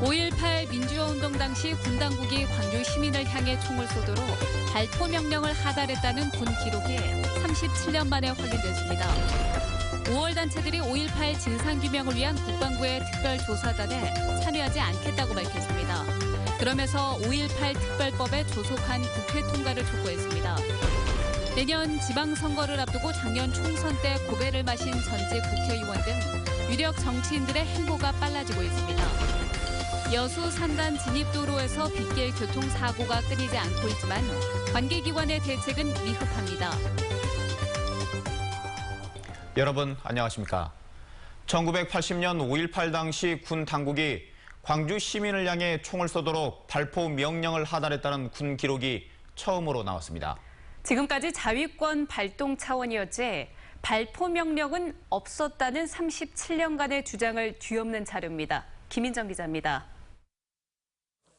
5.18 민주화운동 당시 군 당국이 광주 시민을 향해 총을 쏘도록 발포 명령을 하달했다는 군 기록이 37년 만에 확인됐습니다. 5월 단체들이 5.18 진상규명을 위한 국방부의 특별조사단에 참여하지 않겠다고 밝혔습니다. 그러면서 5.18 특별법에 조속한 국회 통과를 촉구했습니다. 내년 지방선거를 앞두고 작년 총선 때 고배를 마신 전직 국회의원 등 유력 정치인들의 행보가 빨라지고 있습니다. 여수 산단 진입도로에서 빗길 교통사고가 끊이지 않고 있지만 관계기관의 대책은 미흡합니다. 여러분 안녕하십니까? 1980년 5.18 당시 군 당국이 광주 시민을 향해 총을 쏘도록 발포 명령을 하달했다는 군 기록이 처음으로 나왔습니다. 지금까지 자위권 발동 차원이었지 발포 명령은 없었다는 37년간의 주장을 뒤엎는 자료입니다. 김인정 기자입니다.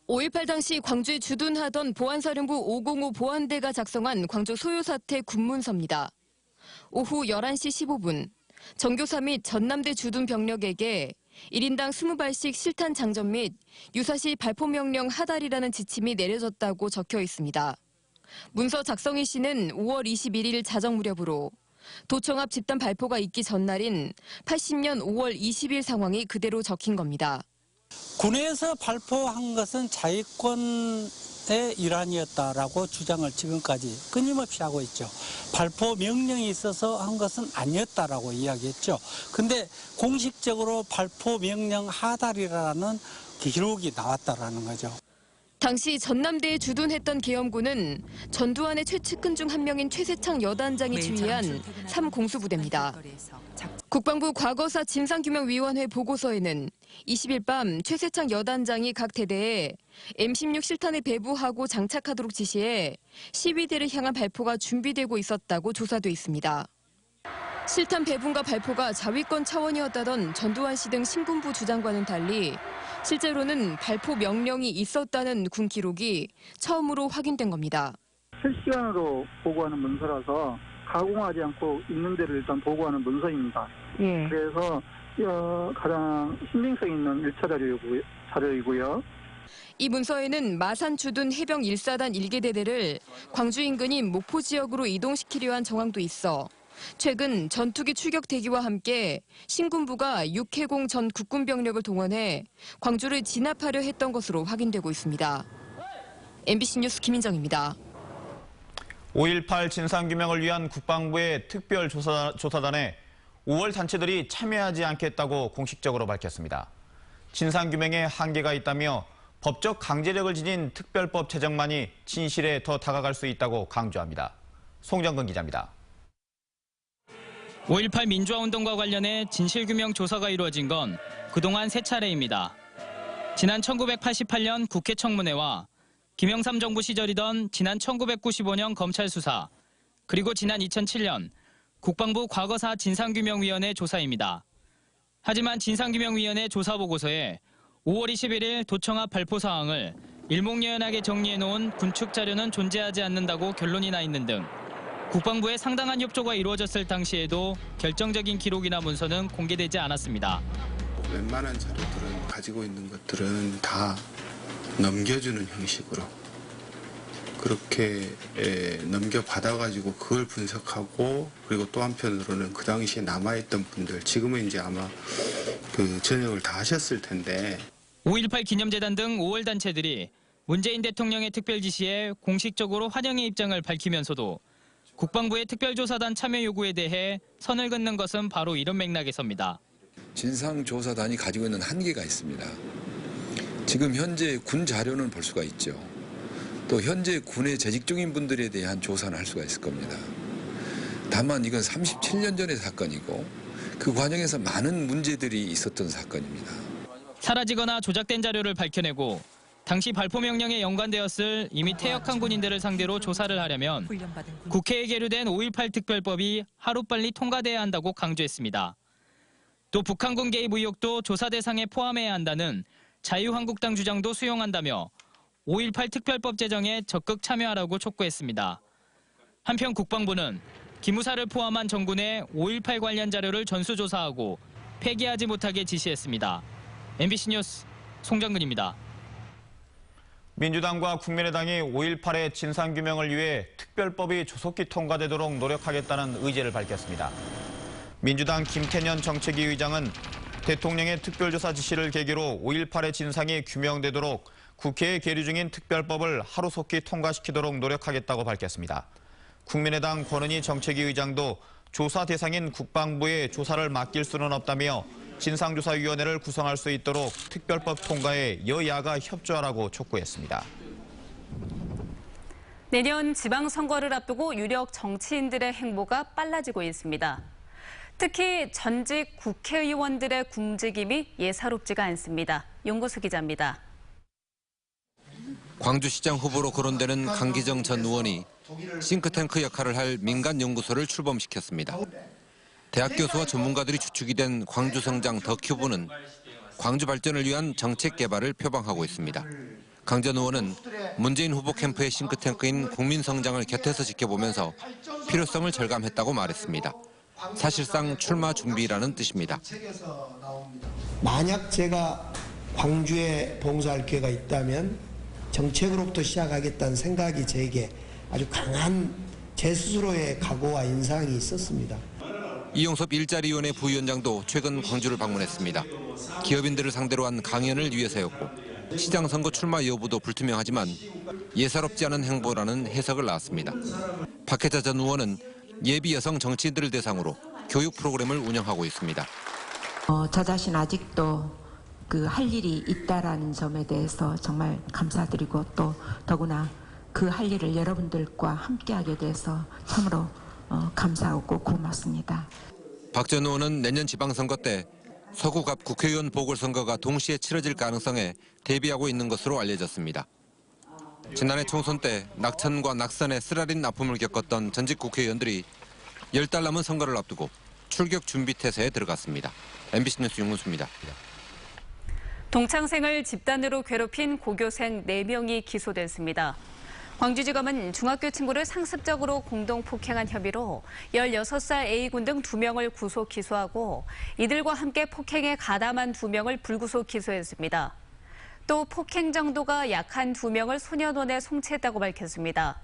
5.18 당시 광주에 주둔하던 보안사령부 505 보안대가 작성한 광주 소요사태 군문서입니다. 오후 11시 15분, 정교사 및 전남대 주둔 병력에게 1인당 20발씩 실탄 장전 및 유사시 발포 명령 하달이라는 지침이 내려졌다고 적혀 있습니다. 문서 작성일 시는 5월 21일 자정 무렵으로 도청 앞 집단 발포가 있기 전날인 80년 5월 20일 상황이 그대로 적힌 겁니다. 군에서 발포한 것은 자위권의 일환이었다라고 주장을 지금까지 끊임없이 하고 있죠. 발포 명령이 있어서 한 것은 아니었다라고 이야기했죠. 근데 공식적으로 발포 명령 하달이라는 기록이 나왔다라는 거죠. 당시 전남대에 주둔했던 계엄군은 전두환의 최측근 중 한 명인 최세창 여단장이 지휘한 3공수부대입니다. 국방부 과거사 진상규명위원회 보고서에는 20일 밤 최세창 여단장이 각 대대에 M16 실탄을 배부하고 장착하도록 지시해 시위대를 향한 발포가 준비되고 있었다고 조사돼 있습니다. 실탄 배분과 발포가 자위권 차원이었다던 전두환 씨 등 신군부 주장과는 달리 실제로는 발포 명령이 있었다는 군 기록이 처음으로 확인된 겁니다. 실시간으로 보고하는 문서라서 가공하지 않고 있는 데를 일단 보고하는 문서입니다. 그래서 가장 신빙성 있는 1차 자료이고요. 이 문서에는 마산 주둔 해병 1사단 1개대대를 광주 인근인 목포 지역으로 이동시키려 한 정황도 있어 최근 전투기 출격 대기와 함께 신군부가 6해공 전 국군병력을 동원해 광주를 진압하려 했던 것으로 확인되고 있습니다. MBC 뉴스 김인정입니다. 5.18 진상규명을 위한 국방부의 특별조사단에 5월 단체들이 참여하지 않겠다고 공식적으로 밝혔습니다. 진상규명에 한계가 있다며 법적 강제력을 지닌 특별법 제정만이 진실에 더 다가갈 수 있다고 강조합니다. 송정근 기자입니다. 5.18 민주화운동과 관련해 진실규명 조사가 이루어진 건 그동안 3차례입니다. 지난 1988년 국회 청문회와 김영삼 정부 시절이던 지난 1995년 검찰 수사, 그리고 지난 2007년 국방부 과거사 진상규명위원회 조사입니다. 하지만 진상규명위원회 조사보고서에 5월 21일 도청 앞 발포 사항을 일목요연하게 정리해놓은 군축 자료는 존재하지 않는다고 결론이 나 있는 등 국방부의 상당한 협조가 이루어졌을 당시에도 결정적인 기록이나 문서는 공개되지 않았습니다. 웬만한 자료들은 가지고 있는 것들은 다 넘겨주는 형식으로 그렇게 넘겨받아가지고 그걸 분석하고 그리고 또 한편으로는 그 당시에 남아있던 분들 지금은 이제 아마 그 전역을 다 하셨을 텐데 5.18 기념재단 등 5월 단체들이 문재인 대통령의 특별 지시에 공식적으로 환영의 입장을 밝히면서도 국방부의 특별조사단 참여 요구에 대해 선을 긋는 것은 바로 이런 맥락에서입니다. 진상조사단이 가지고 있는 한계가 있습니다. 지금 현재 군 자료는 볼 수가 있죠. 또 현재 군에 재직 중인 분들에 대한 조사는 할 수가 있을 겁니다. 다만 이건 37년 전의 사건이고 그 과정에서 많은 문제들이 있었던 사건입니다. 사라지거나 조작된 자료를 밝혀내고 당시 발포 명령에 연관되었을 이미 퇴역한 군인들을 상대로 조사를 하려면 국회에 계류된 5.18 특별법이 하루빨리 통과돼야 한다고 강조했습니다. 또 북한군 개입 의혹도 조사 대상에 포함해야 한다는 자유한국당 주장도 수용한다며 5.18 특별법 제정에 적극 참여하라고 촉구했습니다. 한편 국방부는 기무사를 포함한 정군의 5.18 관련 자료를 전수조사하고 폐기하지 못하게 지시했습니다. MBC 뉴스 송정근입니다. 민주당과 국민의당이 5.18의 진상규명을 위해 특별법이 조속히 통과되도록 노력하겠다는 의지를 밝혔습니다. 민주당 김태년 정책위 의장은 대통령의 특별조사 지시를 계기로 5.18의 진상이 규명되도록 국회에 계류 중인 특별법을 하루속히 통과시키도록 노력하겠다고 밝혔습니다. 국민의당 권은희 정책위 의장도 조사 대상인 국방부에 조사를 맡길 수는 없다며 진상조사위원회를 구성할 수 있도록 특별법 통과에 여야가 협조하라고 촉구했습니다. 내년 지방선거를 앞두고 유력 정치인들의 행보가 빨라지고 있습니다. 특히 전직 국회의원들의 움직임이 예사롭지가 않습니다. 용고수 기자입니다. 광주시장 후보로 거론되는 강기정 전 의원이 싱크탱크 역할을 할 민간연구소를 출범시켰습니다. 대학 교수와 전문가들이 주축이 된 광주성장 더큐브는 광주 발전을 위한 정책 개발을 표방하고 있습니다. 강 전 의원은 문재인 후보 캠프의 싱크탱크인 국민성장을 곁에서 지켜보면서 필요성을 절감했다고 말했습니다. 사실상 출마 준비라는 뜻입니다. 만약 제가 광주에 봉사할 기회가 있다면 정책으로부터 시작하겠다는 생각이 제게 아주 강한 제 스스로의 각오와 인상이 있었습니다. 이용섭 일자리위원회 부위원장도 최근 광주를 방문했습니다. 기업인들을 상대로 한 강연을 위해서였고 시장 선거 출마 여부도 불투명하지만 예사롭지 않은 행보라는 해석을 낳았습니다. 박혜자 전 의원은 예비 여성 정치인들을 대상으로 교육 프로그램을 운영하고 있습니다. 저 자신 아직도 그 할 일이 있다라는 점에 대해서 정말 감사드리고 또 더구나 그 할 일을 여러분들과 함께하게 돼서 참으로 감사하고 고맙습니다. 박 전 의원은 내년 지방선거 때 서구 갑 국회의원 보궐선거가 동시에 치러질 가능성에 대비하고 있는 것으로 알려졌습니다. 지난해 총선 때 낙천과 낙선에 쓰라린 아픔을 겪었던 전직 국회의원들이 10달 남은 선거를 앞두고 출격 준비 태세에 들어갔습니다. MBC 뉴스 윤문수입니다. 동창생을 집단으로 괴롭힌 고교생 4명이 기소됐습니다. 광주지검은 중학교 친구를 상습적으로 공동폭행한 혐의로 16살 A군 등 2명을 구속 기소하고 이들과 함께 폭행에 가담한 2명을 불구속 기소했습니다. 또 폭행 정도가 약한 2명을 소년원에 송치했다고 밝혔습니다.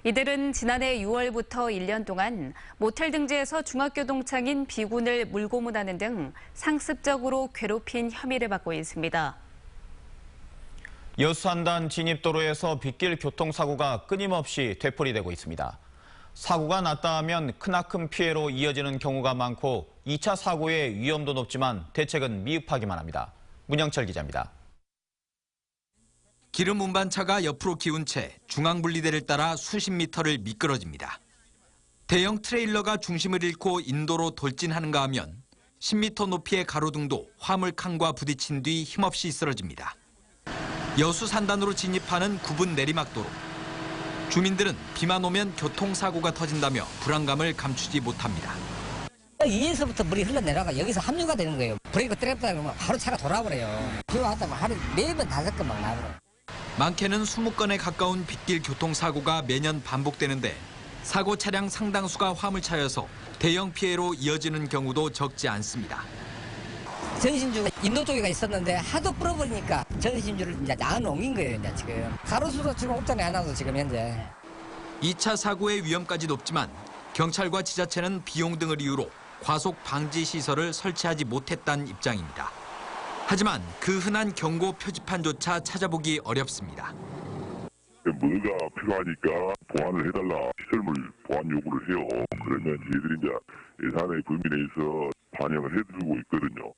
이들은 지난해 6월부터 1년 동안 모텔 등지에서 중학교 동창인 B군을 물고문하는 등 상습적으로 괴롭힌 혐의를 받고 있습니다. 여수한단 진입도로에서 빗길 교통사고가 끊임없이 되풀이되고 있습니다. 사고가 났다 하면 크나큰 피해로 이어지는 경우가 많고 2차 사고의 위험도 높지만 대책은 미흡하기만 합니다. 문영철 기자입니다. 기름 운반차가 옆으로 기운 채 중앙분리대를 따라 수십 미터를 미끄러집니다. 대형 트레일러가 중심을 잃고 인도로 돌진하는가 하면 10m 높이의 가로등도 화물칸과 부딪힌 뒤 힘없이 쓰러집니다. 여수 산단으로 진입하는 구분 내리막도로. 주민들은 비만 오면 교통사고가 터진다며 불안감을 감추지 못합니다. 위에서부터 물이 흘러내려가 여기서 합류가 되는 거예요. 브레이크 떼렸다 그러면 바로 차가 돌아버려요. 비가 왔다면 하루 4번 5건 막 나버려요. 많게는 20건에 가까운 빗길 교통사고가 매년 반복되는데 사고 차량 상당수가 화물차여서 대형 피해로 이어지는 경우도 적지 않습니다. 전신주가 인도 쪽에가 있었는데 하도 불어버리니까 전신주를 이제 안 옮긴 거예요, 이제 지금. 가로수도 지금 없잖아요, 하나도 지금 현재. 2차 사고의 위험까지 높지만 경찰과 지자체는 비용 등을 이유로 과속 방지 시설을 설치하지 못했다는 입장입니다. 하지만 그 흔한 경고 표지판조차 찾아보기 어렵습니다. 뭐가 필요하니까 보완을 해달라, 시설물 보완 요구를 해요. 그러면 저희들이 이제 예산의 범위 내에서 반영을 해드리고 있거든요.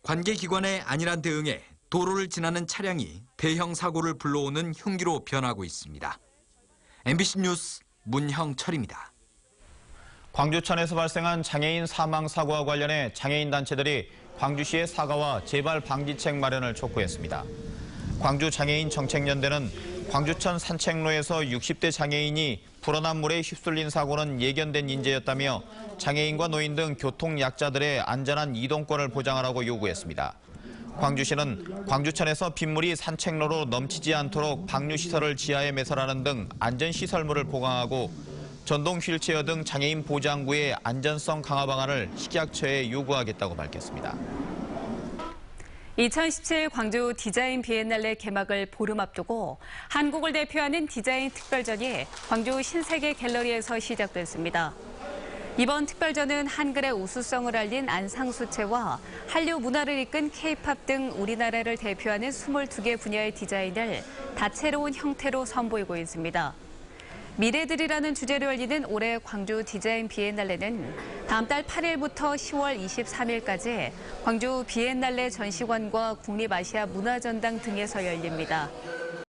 관계기관의 안일한 대응에 도로를 지나는 차량이 대형 사고를 불러오는 흉기로 변하고 있습니다. MBC 뉴스 문형철입니다. 광주천에서 발생한 장애인 사망 사고와 관련해 장애인 단체들이 광주시의 사과와 재발 방지책 마련을 촉구했습니다. 광주장애인 정책연대는 광주천 산책로에서 60대 장애인이 불어난 물에 휩쓸린 사고는 예견된 인재였다며 장애인과 노인 등 교통약자들의 안전한 이동권을 보장하라고 요구했습니다. 광주시는 광주천에서 빗물이 산책로로 넘치지 않도록 방류시설을 지하에 매설하는 등 안전시설물을 보강하고 전동 휠체어 등 장애인 보장구의 안전성 강화 방안을 식약처에 요구하겠다고 밝혔습니다. 2017 광주 디자인 비엔날레 개막을 보름 앞두고 한국을 대표하는 디자인 특별전이 광주 신세계 갤러리에서 시작됐습니다. 이번 특별전은 한글의 우수성을 알린 안상수채와 한류 문화를 이끈 K-팝 등 우리나라를 대표하는 22개 분야의 디자인을 다채로운 형태로 선보이고 있습니다. 미래들이라는 주제로 열리는 올해 광주 디자인 비엔날레는 다음 달 8일부터 10월 23일까지 광주 비엔날레 전시관과 국립아시아 문화전당 등에서 열립니다.